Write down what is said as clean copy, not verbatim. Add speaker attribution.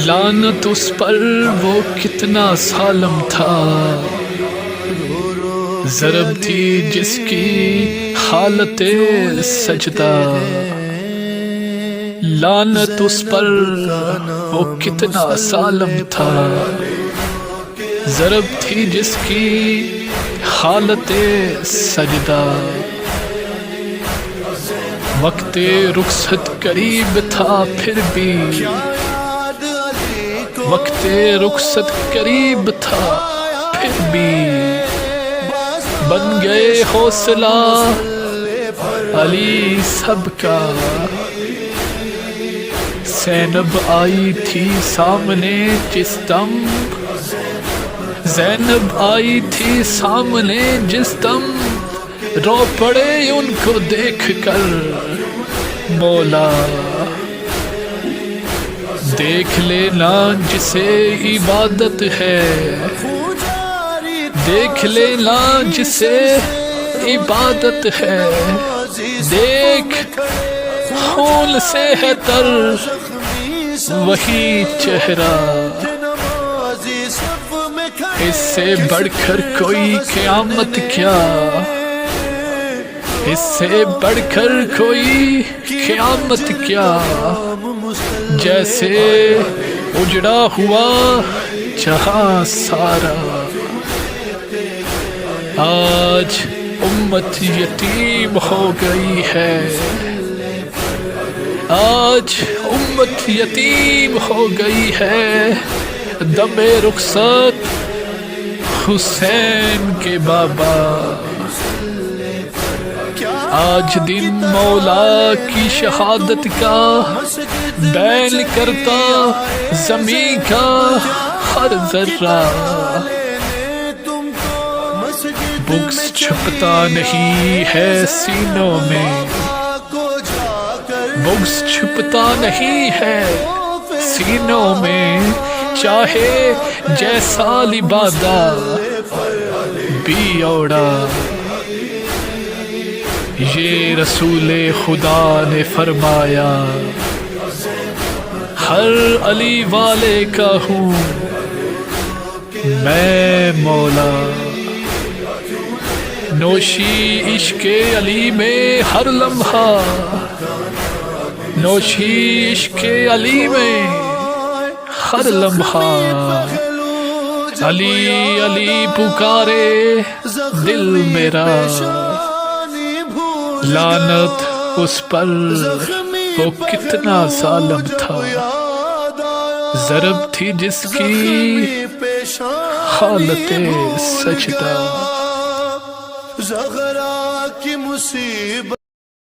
Speaker 1: لعنت اس پر وہ کتنا ظالم تھا، ضرب تھی جس کی حالت سجدہ۔ لعنت اس پر وہ کتنا ظالم تھا، ضرب تھی جس کی حالت سجدہ۔ وقت رخصت قریب تھا پھر بھی، وقت رخصت قریب تھا پھر بھی، بن گئے حوصلہ علی سب کا۔ زینب آئی تھی سامنے جس دم، زینب آئی تھی سامنے جس دم، رو پڑے ان کو دیکھ کر مولا۔ دیکھ لینا جسے عبادت ہے، دیکھ لینا جسے عبادت ہے، دیکھ خون سے ہے تر وہی چہرہ۔ اس سے بڑھ کر کوئی قیامت کیا، اس سے بڑھ کر کوئی قیامت کیا، جیسے اجڑا ہوا جہاں سارا۔ آج امت یتیم ہو گئی ہے، آج امت یتیم ہو گئی ہے، دم رخصت حسین کے بابا۔ آج دن مولا کی شہادت کا بیان کرتا زمین کا ہر ذرہ۔ بغض چھپتا نہیں ہے سینوں میں، بغض چھپتا نہیں ہے سینوں میں، چاہے جیسا لبادہ بھی اوڑا۔ یہ رسول خدا نے فرمایا، ہر علی والے کا ہوں میں مولا۔ نوشی عشق علی میں ہر لمحہ، نوشی عشق علی میں ہر لمحہ، علی علی پکارے دل میرا۔ لعنت اس پر وہ کتنا ظالم تھا، ضرب تھی جس کی حالت سجدہ۔
Speaker 2: زغرا کی مصیبت